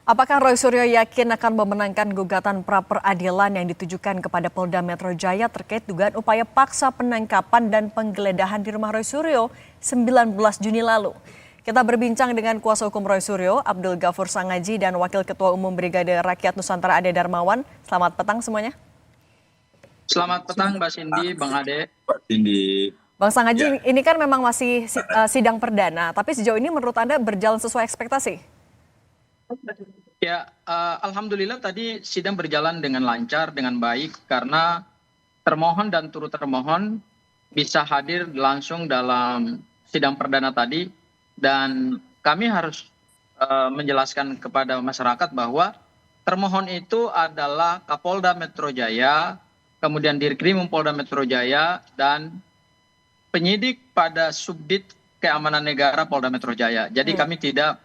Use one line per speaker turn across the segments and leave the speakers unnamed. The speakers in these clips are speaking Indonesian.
Apakah Roy Suryo yakin akan memenangkan gugatan pra-peradilan yang ditujukan kepada Polda Metro Jaya terkait dugaan upaya paksa penangkapan dan penggeledahan di rumah Roy Suryo 19 Juni lalu? Kita berbincang dengan kuasa hukum Roy Suryo, Abdul Ghafur Sangaji, dan Wakil Ketua Umum Brigade Rakyat Nusantara Ade Darmawan. Selamat petang semuanya.
Selamat petang Mbak Cindy, Bang Ade.
Pak Cindy.
Bang Sangaji, ini kan memang masih sidang perdana, tapi sejauh ini menurut Anda berjalan sesuai ekspektasi?
Ya, alhamdulillah tadi sidang berjalan dengan lancar, dengan baik, karena termohon dan turut termohon bisa hadir langsung dalam sidang perdana tadi, dan kami harus menjelaskan kepada masyarakat bahwa termohon itu adalah Kapolda Metro Jaya, kemudian Dirkrim Polda Metro Jaya, dan penyidik pada Subdit Keamanan Negara Polda Metro Jaya. Jadi kami tidak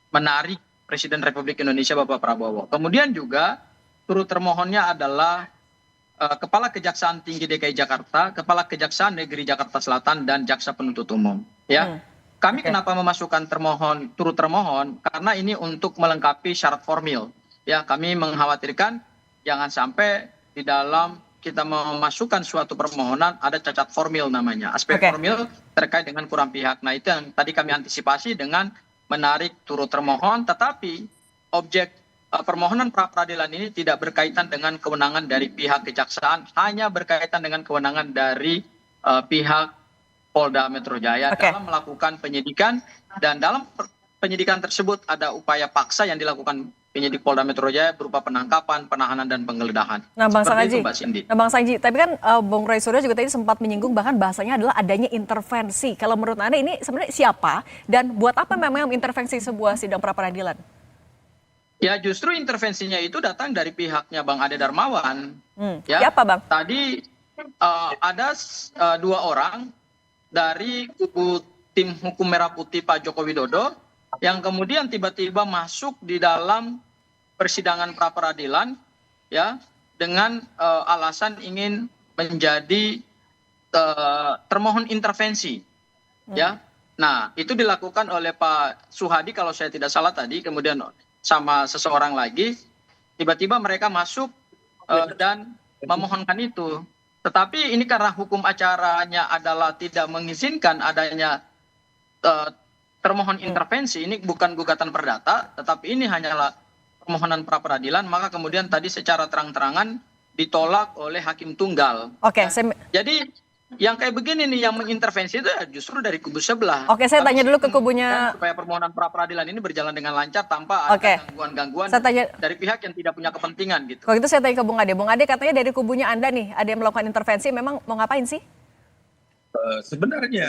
menarik Presiden Republik Indonesia Bapak Prabowo. Kemudian juga turut termohonnya adalah Kepala Kejaksaan Tinggi DKI Jakarta, Kepala Kejaksaan Negeri Jakarta Selatan, dan Jaksa Penuntut Umum. Ya, kami kenapa memasukkan termohon, turut termohon? Karena ini untuk melengkapi syarat formil. Ya, kami mengkhawatirkan jangan sampai di dalam kita memasukkan suatu permohonan ada cacat formil namanya, aspek formil terkait dengan kurang pihak. Nah, itu yang tadi kami antisipasi dengan menarik turut termohon, tetapi objek permohonan pra-peradilan ini tidak berkaitan dengan kewenangan dari pihak kejaksaan, hanya berkaitan dengan kewenangan dari pihak Polda Metro Jaya dalam melakukan penyidikan, dan dalam penyidikan tersebut ada upaya paksa yang dilakukan penyidik Polda Metro Jaya berupa penangkapan, penahanan, dan penggeledahan.
Nah, Bang Sangaji,
Bang
Sangaji, tapi kan Bung Roy Suryo juga tadi sempat menyinggung bahkan bahasanya adalah adanya intervensi. Kalau menurut Anda ini sebenarnya siapa dan buat apa memang intervensi sebuah sidang pra-peradilan?
Ya, justru intervensinya itu datang dari pihaknya Bang Ade Darmawan. Ya,
siapa Bang?
Tadi ada 2 orang dari kubu tim hukum Merah Putih Pak Joko Widodo yang kemudian tiba-tiba masuk di dalam persidangan pra-peradilan, ya, dengan alasan ingin menjadi termohon intervensi, ya. Nah, itu dilakukan oleh Pak Suhadi kalau saya tidak salah tadi, kemudian sama seseorang lagi, tiba-tiba mereka masuk dan memohonkan itu. Tetapi ini karena hukum acaranya adalah tidak mengizinkan adanya termohon intervensi, ini bukan gugatan perdata, tetapi ini hanyalah permohonan pra-peradilan, maka kemudian tadi secara terang-terangan ditolak oleh hakim tunggal. Jadi yang kayak begini nih yang mengintervensi itu justru dari kubu sebelah.
Saya tanya dulu ke kubunya.
Supaya permohonan pra-peradilan ini berjalan dengan lancar tanpa ada gangguan-gangguan dari pihak yang tidak punya kepentingan gitu.
Kalau gitu saya tanya ke Bung Ade. Bung Ade, katanya dari kubunya Anda nih ada yang melakukan intervensi, memang mau ngapain sih?
Sebenarnya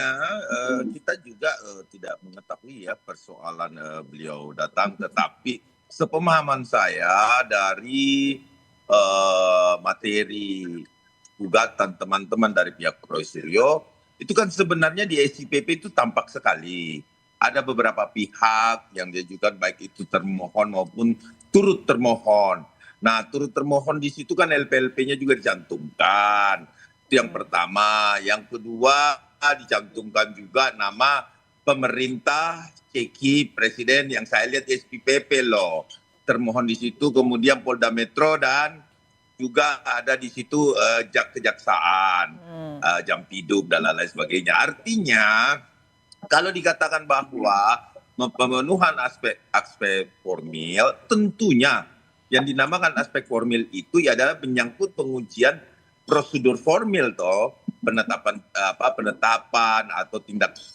kita juga tidak mengetahui ya persoalan beliau datang, tetapi sepemahaman saya dari materi gugatan teman-teman dari pihak Roy Suryo, itu kan sebenarnya di SIPP itu tampak sekali. Ada beberapa pihak yang diajukan baik itu termohon maupun turut termohon. Nah, turut termohon di situ kan LPLP-nya juga dicantumkan. Itu yang pertama. Yang kedua, dicantumkan juga nama pemerintah ceki presiden yang saya lihat di SPPP loh. Termohon di situ, kemudian Polda Metro, dan juga ada di situ kejaksaan, Jampidum dan lain-lain sebagainya. Artinya kalau dikatakan bahwa pemenuhan aspek formil, tentunya yang dinamakan aspek formil itu ya adalah menyangkut pengujian prosedur formil toh, penetapan atau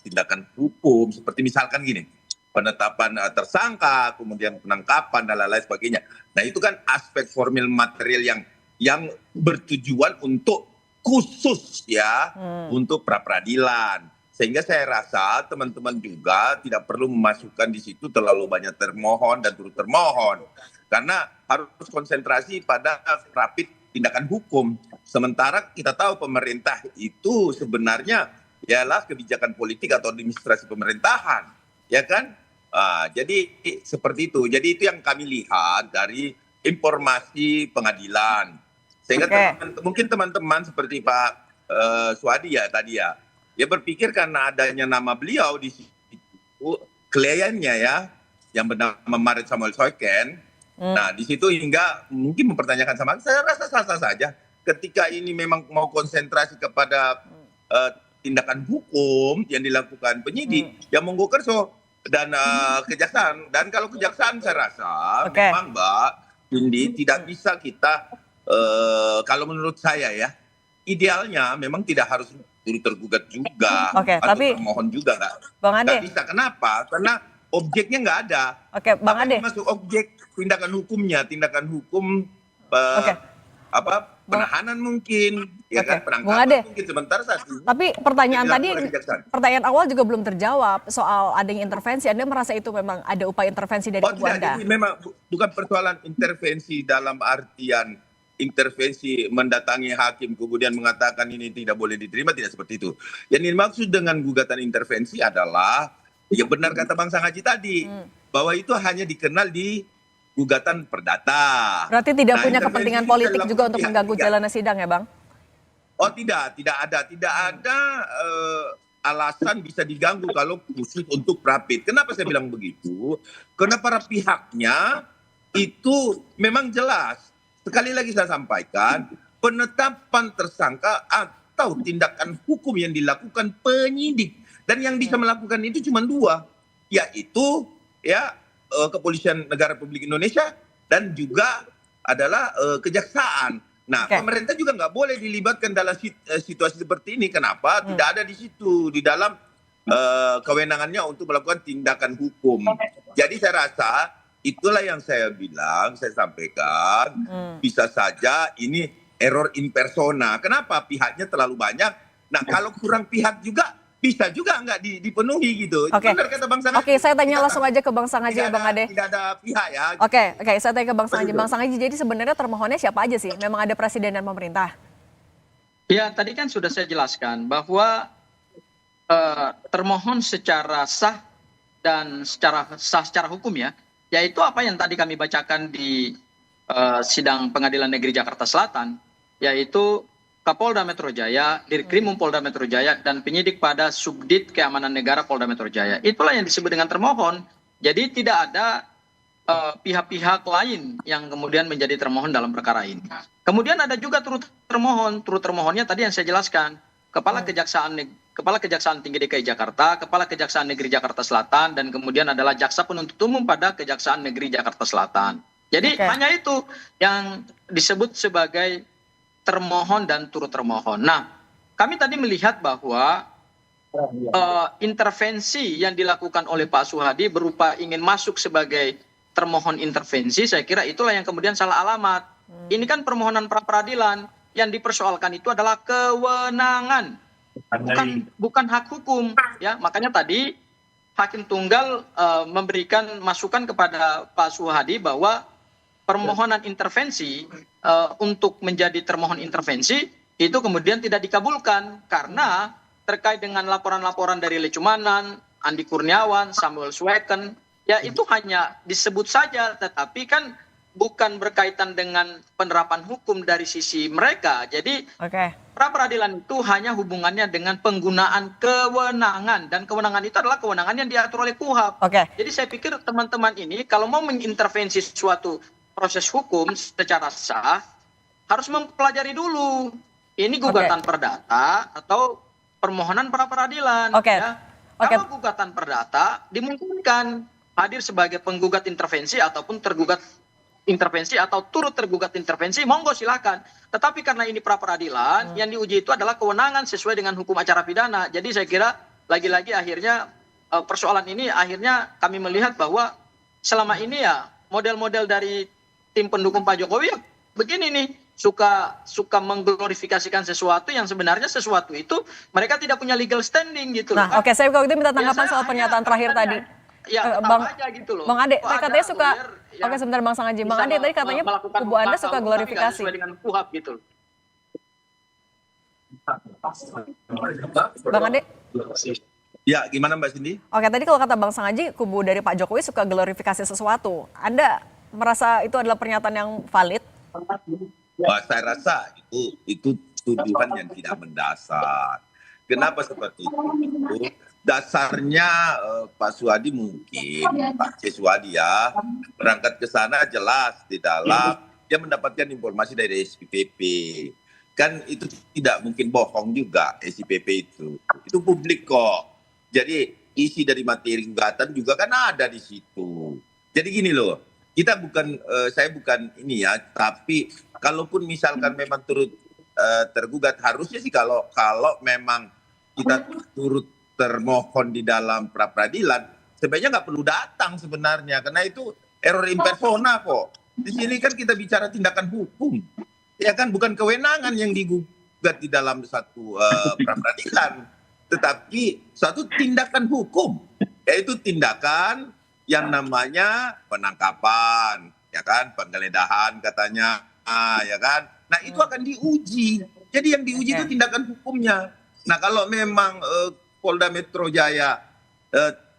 tindakan hukum, seperti misalkan gini, penetapan tersangka, kemudian penangkapan dan lain-lain sebagainya. Nah, itu kan aspek formil material yang bertujuan untuk khusus ya, untuk pra-peradilan. Sehingga saya rasa teman-teman juga tidak perlu memasukkan di situ terlalu banyak termohon dan turut termohon. Karena harus konsentrasi pada rapid tindakan hukum. Sementara kita tahu pemerintah itu sebenarnya ialah kebijakan politik atau administrasi pemerintahan. Ya kan? Jadi seperti itu. Jadi itu yang kami lihat dari informasi pengadilan. Sehingga mungkin teman-teman seperti Pak Suhadi ya tadi ya, dia berpikir karena adanya nama beliau di situ, kliennya ya, yang bernama Marit Samuel Soeken. Nah, di situ hingga mungkin mempertanyakan sama saya rasa sah-sah saja. Ketika ini memang mau konsentrasi kepada tindakan hukum yang dilakukan penyidik, ya monggo kerso dan kejaksaan. Dan kalau kejaksaan saya rasa memang Mbak Cindy tidak bisa kita, kalau menurut saya ya, idealnya memang tidak harus turut tergugat juga atau
tapi
termohon juga
Bang Ade,
nggak bisa. Kenapa? Karena objeknya nggak ada.
Bang Ade,
masuk objek tindakan hukumnya, tindakan hukum penahanan mungkin, ya kan, penangkapan mungkin sebentar saja.
Tapi pertanyaan awal juga belum terjawab soal adanya intervensi. Anda merasa itu memang ada upaya intervensi dari kubu Anda?
Jadi memang bukan persoalan intervensi dalam artian intervensi mendatangi hakim kemudian mengatakan ini tidak boleh diterima, tidak seperti itu. Yang dimaksud dengan gugatan intervensi adalah yang benar kata Bang Sangaji tadi, bahwa itu hanya dikenal di gugatan perdata.
Berarti tidak punya kepentingan politik juga untuk mengganggu jalannya sidang ya Bang?
Oh tidak ada alasan bisa diganggu kalau khusus untuk rapid. Kenapa saya bilang begitu? Karena para pihaknya itu memang jelas. Sekali lagi saya sampaikan, penetapan tersangka atau tindakan hukum yang dilakukan penyidik. Dan yang bisa melakukan itu cuma dua, yaitu Kepolisian Negara Republik Indonesia dan juga adalah kejaksaan. Nah, pemerintah juga nggak boleh dilibatkan dalam situasi seperti ini. Kenapa? Tidak ada di situ, di dalam kewenangannya untuk melakukan tindakan hukum. Jadi saya rasa itulah yang saya bilang, saya sampaikan, bisa saja ini error in persona. Kenapa? Pihaknya terlalu banyak. Nah, kalau kurang pihak juga, bisa juga nggak dipenuhi gitu. Benar kata Bang Sangaji.
Saya tanya langsung aja ke Bang Sangaji ya Bang Ade.
Tidak ada pihak ya.
Saya tanya ke Bang Sangaji. Bang Sangaji, jadi sebenarnya termohonnya siapa aja sih? Memang ada presiden dan pemerintah?
Ya, tadi kan sudah saya jelaskan bahwa termohon secara sah dan secara hukum ya, yaitu apa yang tadi kami bacakan di sidang Pengadilan Negeri Jakarta Selatan, yaitu Kapolda Metro Jaya, Dirkrimum Polda Metro Jaya, dan penyidik pada Subdit Keamanan Negara Polda Metro Jaya. Itulah yang disebut dengan termohon. Jadi tidak ada pihak-pihak lain yang kemudian menjadi termohon dalam perkara ini. Kemudian ada juga turut termohon. Turut termohonnya tadi yang saya jelaskan. Kepala Kejaksaan Tinggi DKI Jakarta, Kepala Kejaksaan Negeri Jakarta Selatan, dan kemudian adalah Jaksa Penuntut Umum pada Kejaksaan Negeri Jakarta Selatan. Jadi hanya itu yang disebut sebagai termohon dan turut termohon. Nah, kami tadi melihat bahwa intervensi yang dilakukan oleh Pak Suhadi berupa ingin masuk sebagai termohon intervensi, saya kira itulah yang kemudian salah alamat. Ini kan permohonan pra peradilan, yang dipersoalkan itu adalah kewenangan, bukan hak hukum. Ya, makanya tadi Hakim Tunggal memberikan masukan kepada Pak Suhadi bahwa permohonan intervensi untuk menjadi termohon intervensi itu kemudian tidak dikabulkan karena terkait dengan laporan-laporan dari Lecumanan, Andi Kurniawan, Samuel Sweken, ya itu hanya disebut saja, tetapi kan bukan berkaitan dengan penerapan hukum dari sisi mereka. Jadi pra peradilan itu hanya hubungannya dengan penggunaan kewenangan, dan kewenangan itu adalah kewenangan yang diatur oleh KUHP. Jadi saya pikir teman-teman ini kalau mau mengintervensi suatu proses hukum secara sah harus mempelajari dulu ini gugatan perdata atau permohonan pra peradilan. Ya. Kalau gugatan perdata dimungkinkan hadir sebagai penggugat intervensi ataupun tergugat intervensi atau turut tergugat intervensi, monggo silakan. Tetapi karena ini pra peradilan, yang diuji itu adalah kewenangan sesuai dengan hukum acara pidana. Jadi saya kira lagi-lagi akhirnya persoalan ini akhirnya kami melihat bahwa selama ini ya model-model dari tim pendukung Pak Jokowi ya begini nih, suka mengglorifikasikan sesuatu yang sebenarnya sesuatu itu mereka tidak punya legal standing gitu.
Nah, saya kalau itu minta tanggapan soal pernyataan terakhir tadi.
Ya, Bang aja gitu loh.
Bang Ade, katanya suka sebentar Bang Sangaji. Bang Ade tadi katanya kubu Anda suka glorifikasi.
Sesuai dengan KUHP gitu.
Bang Ade?
Ya, gimana Mbak Cindy?
Tadi kalau kata Bang Sangaji, kubu dari Pak Jokowi suka glorifikasi sesuatu. Anda merasa itu adalah pernyataan yang valid?
Wah, saya rasa itu tuduhan yang tidak mendasar. Kenapa seperti itu? dasarnya Pak Suhadi mungkin, Pak C. Suhadi ya, berangkat ke sana jelas di dalam dia mendapatkan informasi dari SPPP. Kan itu tidak mungkin bohong juga SPPP itu. Itu publik kok. Jadi isi dari materi gugatan juga kan ada di situ. Jadi gini loh, kita bukan, saya bukan ini ya, tapi kalaupun misalkan memang turut tergugat, harusnya sih kalau memang kita turut termohon di dalam pra peradilan, sebenarnya nggak perlu datang sebenarnya, karena itu error in persona kok. Di sini kan kita bicara tindakan hukum, ya kan, bukan kewenangan yang digugat di dalam satu pra peradilan, tetapi suatu tindakan hukum, yaitu tindakan yang namanya penangkapan, ya kan, penggeledahan katanya, ya kan. Nah itu akan diuji. Jadi yang diuji itu tindakan hukumnya. Nah kalau memang Polda Metro Jaya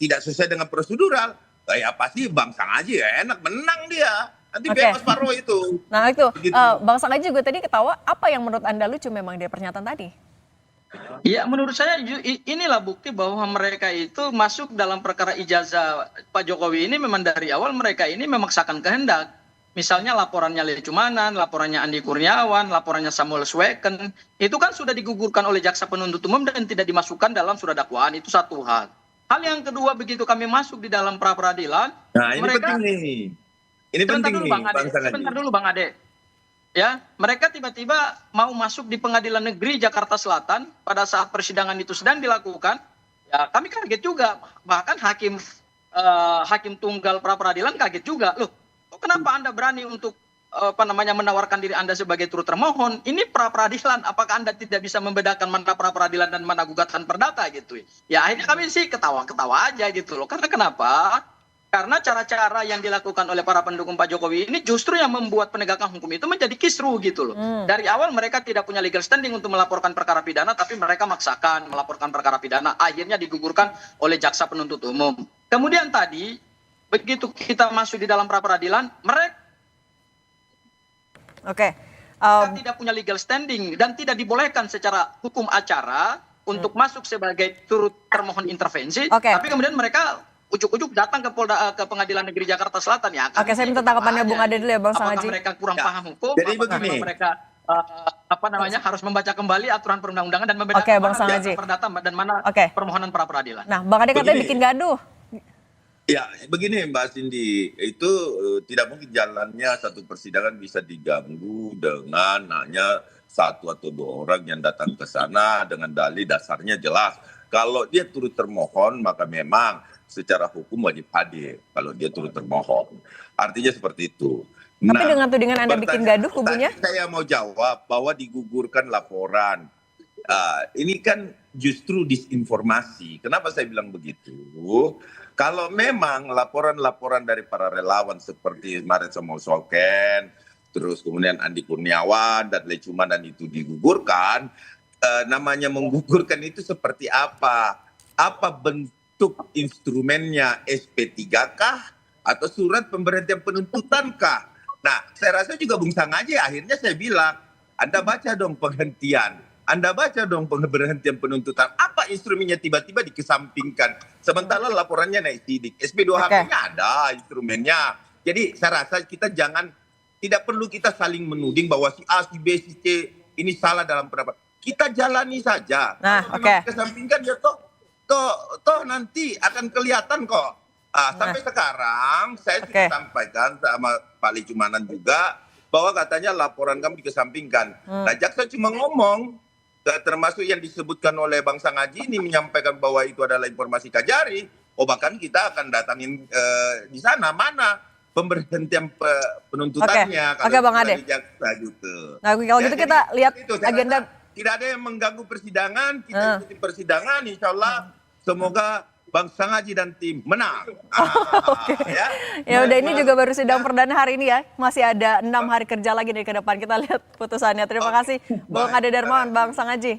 tidak sesuai dengan prosedural, ya pasti Bang Sangaji ya enak menang dia. Nanti bebas Paro itu.
Nah itu,
begitu.
Bang Sangaji juga tadi ketawa, apa yang menurut Anda lucu memang dari pernyataan tadi?
Ya menurut saya inilah bukti bahwa mereka itu masuk dalam perkara ijazah Pak Jokowi ini memang dari awal mereka ini memaksakan kehendak. Misalnya laporannya Lecumanan, laporannya Andi Kurniawan, laporannya Samuel Sweken, itu kan sudah digugurkan oleh jaksa penuntut umum dan tidak dimasukkan dalam surat dakwaan, itu satu hal. Hal yang kedua, begitu kami masuk di dalam pra peradilan,
nah ini mereka, penting nih. Ini penting nih,
sebentar dulu Bang Ade. Ya, mereka tiba-tiba mau masuk di Pengadilan Negeri Jakarta Selatan pada saat persidangan itu sedang dilakukan. Ya, kami kaget juga, bahkan hakim tunggal pra peradilan kaget juga, loh. Kenapa Anda berani untuk menawarkan diri Anda sebagai turut termohon? Ini pra peradilan, apakah Anda tidak bisa membedakan mana pra peradilan dan mana gugatan perdata gitu? Ya akhirnya kami sih ketawa-ketawa aja gitu loh. Karena kenapa? Karena cara-cara yang dilakukan oleh para pendukung Pak Jokowi ini justru yang membuat penegakan hukum itu menjadi kisruh gitu loh. Dari awal mereka tidak punya legal standing untuk melaporkan perkara pidana, tapi mereka maksakan melaporkan perkara pidana. Akhirnya digugurkan oleh jaksa penuntut umum. Kemudian tadi begitu kita masuk di dalam pra peradilan, mereka tidak punya legal standing dan tidak dibolehkan secara hukum acara untuk masuk sebagai turut termohon intervensi. Tapi kemudian mereka ujuk-ujuk datang ke Pengadilan Negeri Jakarta Selatan ya.
Saya minta tanggapannya Bung Ade dulu ya, Bang Sangaji.
Apakah mereka kurang paham hukum? Jadi apakah mereka harus membaca kembali aturan perundang-undangan dan membedakan mana perdata dan mana permohonan pra peradilan.
Nah, Bang Ade katanya bikin gaduh.
Ya, begini Mbak Cindy, itu tidak mungkin jalannya satu persidangan bisa diganggu dengan hanya satu atau dua orang yang datang ke sana dengan dalih dasarnya jelas. Kalau dia turut termohon, maka memang secara hukum wajib hadir kalau dia turut termohon. Artinya seperti itu.
Tapi dengan tudingan Anda bikin gaduh kubunya?
Saya mau jawab bahwa digugurkan laporan. Ini kan justru disinformasi. Kenapa saya bilang begitu? Kalau memang laporan-laporan dari para relawan seperti Maret Somosoken, terus kemudian Andi Kurniawan dan Lecumanan itu digugurkan, namanya menggugurkan itu seperti apa? Apa bentuk instrumennya, SP3 kah? Atau surat pemberhentian penuntutan kah? Nah, saya rasa juga Bung Sangaji akhirnya saya bilang, Anda baca dong penghentian. Anda baca dong pemberhentian penuntutan. Apa instrumennya tiba-tiba dikesampingkan. Sementara laporannya naik sidik. SP2HP-nya ada instrumennya. Jadi saya rasa kita tidak perlu kita saling menuding bahwa si A, si B, si C ini salah dalam pendapat. Kita jalani saja. Kalau memang dikesampingkan ya toh nanti akan kelihatan kok. Sampai sekarang saya sudah sampaikan sama Pak Lecumanan juga bahwa katanya laporan kami dikesampingkan. Nah, jaksa cuma ngomong, termasuk yang disebutkan oleh Bang Sangaji ini menyampaikan bahwa itu adalah informasi Kajari. Bahkan kita akan datangin di sana mana pemberhentian penuntutannya.
Oke, Bang Ade.
Gitu.
Nah, kalau gitu kita lihat agenda.
Tidak ada yang mengganggu persidangan, kita ikuti persidangan, insya Allah semoga Bang Sangaji dan tim menang.
Ya udah, ini juga baru sidang perdana hari ini ya. Masih ada 6 hari kerja lagi nih ke depan. Kita lihat putusannya. Terima kasih Bang Ade Darmawan, Bang Sangaji.